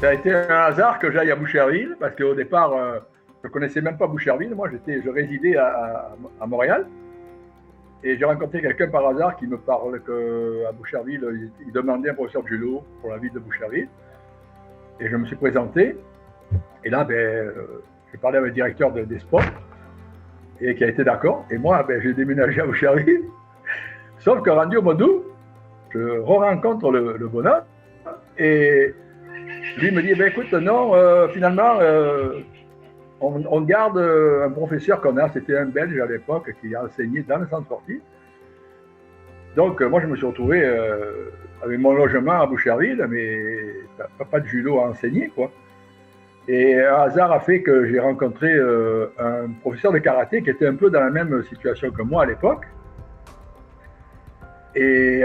Ça a été un hasard que j'aille à Boucherville, parce qu'au départ, je ne connaissais même pas Boucherville. Moi, je résidais à Montréal. Et j'ai rencontré quelqu'un par hasard qui me parle qu'à Boucherville, il demandait un professeur de judo pour la ville de Boucherville. Et je me suis présenté. Et là, j'ai parlé avec le directeur des sports, et qui a été d'accord. Et moi, j'ai déménagé à Boucherville. Sauf que rendu au mois d'août, je re-rencontre le bonhomme. Et lui me dit, écoute, non, finalement, on garde un professeur qu'on a, c'était un Belge à l'époque, qui a enseigné dans le centre sportif. Donc, moi, je me suis retrouvé avec mon logement à Boucherville, mais pas de judo à enseigner, quoi. Et un hasard a fait que j'ai rencontré un professeur de karaté qui était un peu dans la même situation que moi à l'époque. Et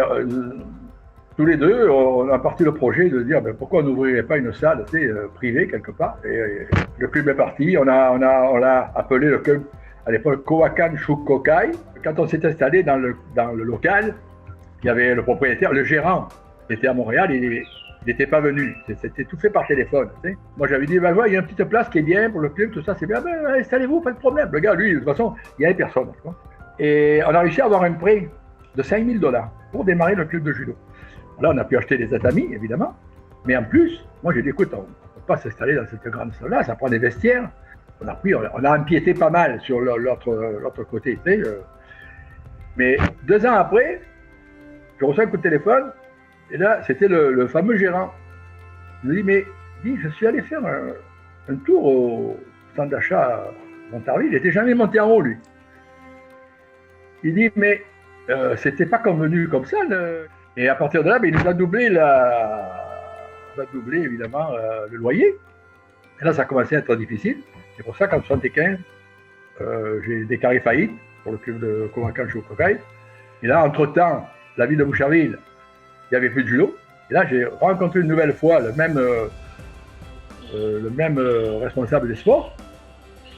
tous les deux, on a parti le projet de dire pourquoi on n'ouvrirait pas une salle privée quelque part. Et le club est parti, on l'a appelé le club à l'époque Kowakan Shukokai. Quand on s'est installé dans le local, il y avait le propriétaire, le gérant, qui était à Montréal, il n'était pas venu. C'était tout fait par téléphone. Moi, j'avais dit, il y a une petite place qui est bien pour le club, tout ça, c'est bien. Installez-vous, pas de problème. Le gars, lui, de toute façon, il n'y avait personne. Et on a réussi à avoir un prêt de $5 000 pour démarrer le club de judo. Là, on a pu acheter des tatamis, évidemment. Mais en plus, moi, j'ai dit, écoute, on ne peut pas s'installer dans cette grande salle-là, ça prend des vestiaires. On a empiété pas mal sur l'autre côté. Mais 2 ans après, je reçois un coup de téléphone, et là, c'était le fameux gérant. Il me dit, je suis allé faire un tour au centre d'achat à Montarville, il n'était jamais monté en haut, lui. Il dit, mais c'était pas convenu comme ça. Et à partir de là, il nous a doublé évidemment le loyer. Et là, ça a commencé à être difficile. C'est pour ça qu'en 1975, j'ai déclaré faillite pour le club de Kowakan Shukokai. Et là, entre-temps, la ville de Boucherville, il n'y avait plus de judo. Et là, j'ai rencontré une nouvelle fois le même responsable des sports.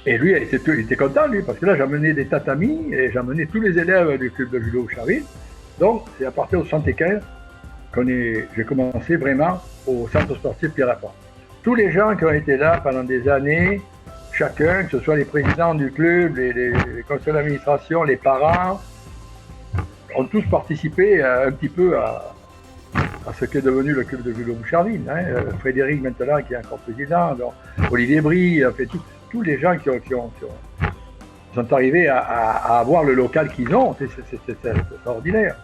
Et lui, il était content, lui, parce que là, j'amenais des tatamis et j'amenais tous les élèves du club de judo Boucherville. Donc, c'est à partir de 1975 j'ai commencé vraiment au centre sportif Pierre Laporte. Tous les gens qui ont été là pendant des années, chacun, que ce soit les présidents du club, les conseils d'administration, les parents, ont tous participé un petit peu à ce qu'est devenu le club de judo Boucherville. Frédéric maintenant qui est encore président, donc, Olivier Brie, en fait, tous les gens qui sont arrivés à avoir le local qu'ils ont, c'est extraordinaire.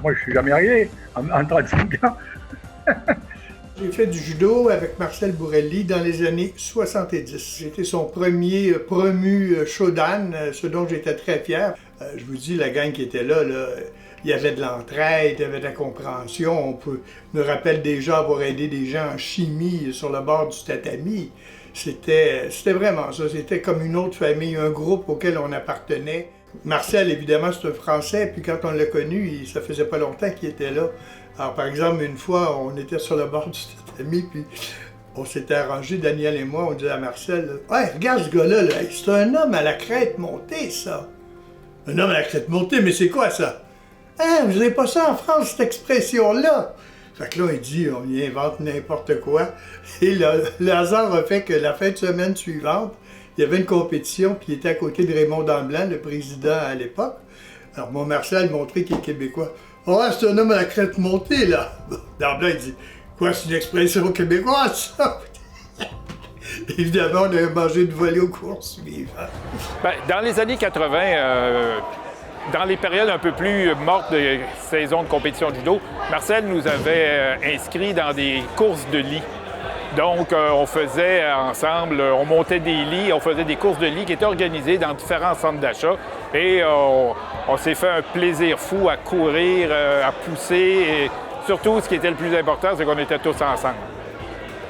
Moi, je ne suis jamais arrivé en 35 ans. J'ai fait du judo avec Marcel Bourelli dans les années 70. J'étais son premier promu Shodan, ce dont j'étais très fier. Je vous dis, la gang qui était là, il y avait de l'entraide, il y avait de la compréhension. Me rappelle déjà avoir aidé des gens en chimie sur le bord du tatami. C'était vraiment ça. C'était comme une autre famille, un groupe auquel on appartenait. Marcel, évidemment, c'est un Français, puis quand on l'a connu, ça faisait pas longtemps qu'il était là. Alors, par exemple, une fois, on était sur le bord du tatami, puis on s'était arrangé, Daniel et moi, on disait à Marcel, « Hey, regarde ce gars-là, c'est un homme à la crête montée, ça! » « Un homme à la crête montée, mais c'est quoi ça? »« Hein, vous n'avez pas ça en France, cette expression-là? » Fait que là, il dit, on y invente n'importe quoi. Et le hasard a fait que la fin de semaine suivante, il y avait une compétition, puis il était à côté de Raymond Damblanc, le président à l'époque. Alors, mon Marcel montré qu'il est québécois. « Oh, c'est un homme à la crête montée, là! » Damblanc, il dit, « Quoi, c'est une expression québécoise, ça? » Évidemment, on avait mangé une volée au cours suivant. Dans les années 80, dans les périodes un peu plus mortes de saison de compétition de judo, Marcel nous avait inscrits dans des courses de lits. Donc, on faisait ensemble, on montait des lits, on faisait des courses de lits qui étaient organisées dans différents centres d'achat. Et on s'est fait un plaisir fou à courir, à pousser. Et surtout, ce qui était le plus important, c'est qu'on était tous ensemble.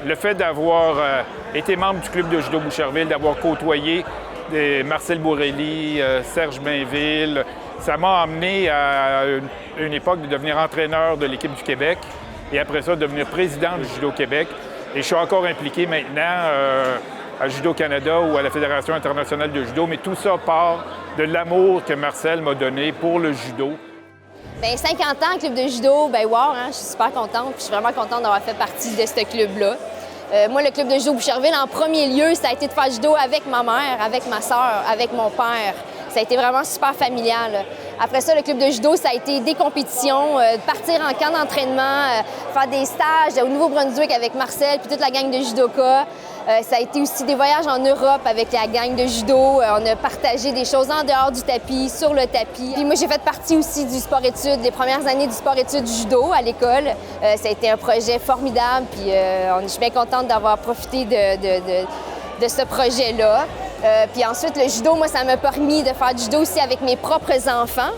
Le fait d'avoir été membre du club de judo Boucherville, d'avoir côtoyé Marcel Bourelli, Serge Mainville, ça m'a amené à une époque de devenir entraîneur de l'équipe du Québec et après ça, devenir président du Judo Québec. Et je suis encore impliqué maintenant à Judo Canada ou à la Fédération internationale de judo, mais tout ça part de l'amour que Marcel m'a donné pour le judo. Bien, 50 ans, club de judo, ben wow, hein, je suis super contente. Puis je suis vraiment contente d'avoir fait partie de ce club-là. Moi, le club de judo Boucherville, en premier lieu, ça a été de faire du judo avec ma mère, avec ma sœur, avec mon père. Ça a été vraiment super familial. Après ça, le club de judo, ça a été des compétitions, partir en camp d'entraînement, faire des stages au Nouveau-Brunswick avec Marcel puis toute la gang de judokas. Ça a été aussi des voyages en Europe avec la gang de judo. On a partagé des choses en dehors du tapis, sur le tapis. Puis moi, j'ai fait partie aussi du sport-études, des premières années du sport-études judo à l'école. Ça a été un projet formidable, puis je suis bien contente d'avoir profité de ce projet-là. Puis ensuite, le judo, moi, ça m'a permis de faire du judo aussi avec mes propres enfants,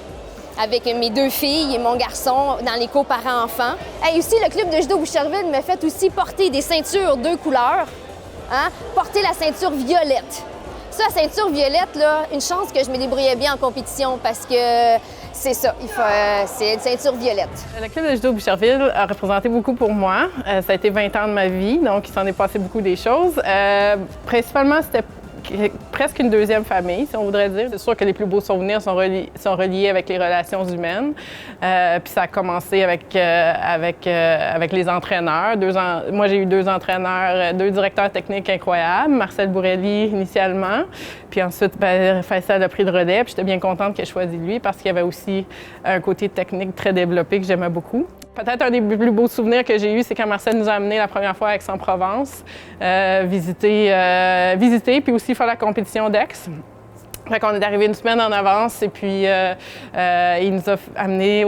avec mes 2 filles et mon garçon dans les cours parents-enfants. Et aussi, le club de judo Boucherville m'a fait aussi porter des ceintures 2 couleurs. Hein? Porter la ceinture violette. Ça, la ceinture violette, là, une chance que je me débrouillais bien en compétition parce que c'est ça, c'est une ceinture violette. Le club de judo Boucherville a représenté beaucoup pour moi. Ça a été 20 ans de ma vie, donc il s'en est passé beaucoup des choses. Principalement, c'était presque une deuxième famille, si on voudrait dire. C'est sûr que les plus beaux souvenirs sont reliés avec les relations humaines. Puis ça a commencé avec les entraîneurs. Moi, j'ai eu 2 entraîneurs, 2 directeurs techniques incroyables. Marcel Bourelli, initialement. Puis ensuite, Faisal a pris le relais. Puis j'étais bien contente qu'il ait choisi lui parce qu'il y avait aussi un côté technique très développé que j'aimais beaucoup. Peut-être un des plus beaux souvenirs que j'ai eus, c'est quand Marcel nous a amenés la première fois à Aix-en-Provence, visiter, puis aussi faire la compétition d'Aix. Fait qu'on est arrivé une semaine en avance et puis il nous a amenés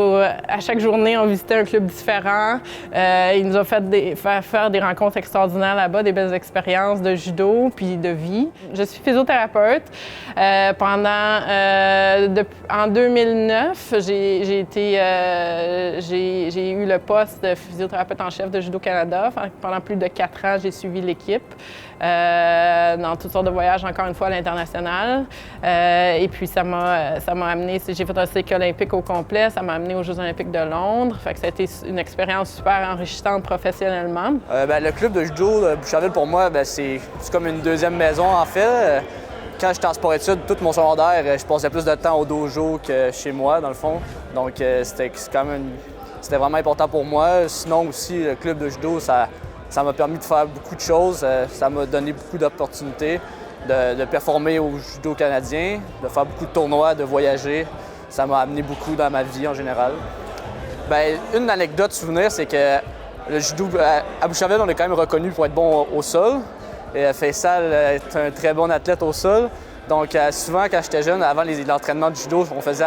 à chaque journée, on visitait un club différent. Il nous a fait faire des rencontres extraordinaires là-bas, des belles expériences de judo puis de vie. Je suis physiothérapeute. En 2009, j'ai eu le poste de physiothérapeute en chef de Judo Canada. Pendant plus de 4 ans, j'ai suivi l'équipe dans toutes sortes de voyages, encore une fois, à l'international. Et puis, ça m'a amené, j'ai fait un cycle olympique au complet, ça m'a amené aux Jeux olympiques de Londres. Fait que ça a été une expérience super enrichissante professionnellement. Le club de judo de Boucherville, pour moi, c'est comme une deuxième maison, en fait. Quand j'étais en sport-études, tout mon secondaire, je passais plus de temps au dojo que chez moi, dans le fond. Donc, c'était vraiment important pour moi. Sinon, aussi, le club de judo, ça m'a permis de faire beaucoup de choses. Ça m'a donné beaucoup d'opportunités de performer au judo canadien, de faire beaucoup de tournois, de voyager. Ça m'a amené beaucoup dans ma vie en général. Une anecdote souvenir, c'est que le judo à Boucherville, on est quand même reconnu pour être bon au sol. Et Faisal est un très bon athlète au sol. Donc souvent, quand j'étais jeune, avant l'entraînement de judo, on faisait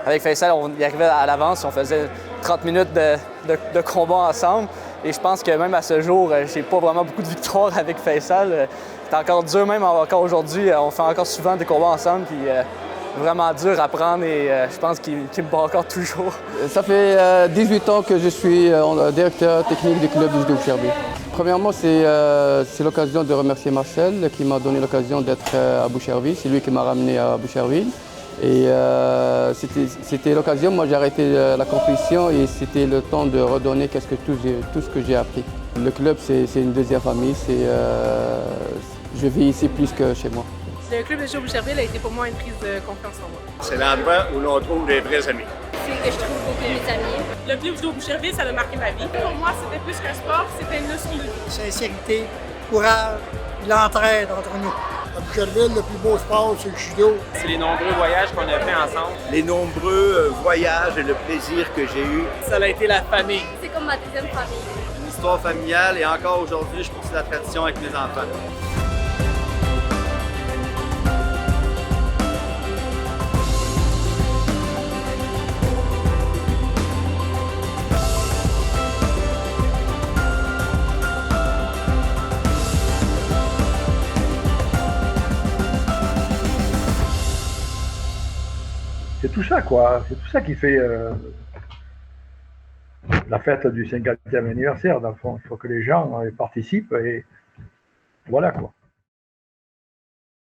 avec Faisal, on y arrivait à l'avance, on faisait 30 minutes de combat ensemble. Et je pense que même à ce jour, j'ai pas vraiment beaucoup de victoires avec Faisal. C'est encore dur, même encore aujourd'hui. On fait encore souvent des combats ensemble, puis vraiment dur à prendre et je pense qu'il me bat encore toujours. Ça fait 18 ans que je suis directeur technique du club du judo Boucherville. Premièrement, c'est l'occasion de remercier Marcel qui m'a donné l'occasion d'être à Boucherville. C'est lui qui m'a ramené à Boucherville. Et c'était l'occasion, moi j'ai arrêté la compétition et c'était le temps de redonner tout ce que j'ai appris. Le club, c'est une deuxième famille, je vis ici plus que chez moi. Le club de judo Boucherville a été pour moi une prise de confiance en moi. C'est l'endroit où l'on trouve les vrais amis. C'est que je trouve beaucoup de mes amis. Le club de judo Boucherville, ça a marqué ma vie. Pour moi, c'était plus qu'un sport, c'était une leçon de vie. Sincérité, courage, l'entraide entre nous. À Boucherville, le plus beau sport, c'est le judo. C'est les nombreux voyages qu'on a fait ensemble. Les nombreux voyages et le plaisir que j'ai eu. Ça a été la famille. C'est comme ma deuxième famille. Une histoire familiale et encore aujourd'hui, je poursuis la tradition avec mes enfants. C'est tout ça, quoi. C'est tout ça qui fait la fête du 50e anniversaire, dans le fond. Il faut que les gens participent et voilà, quoi.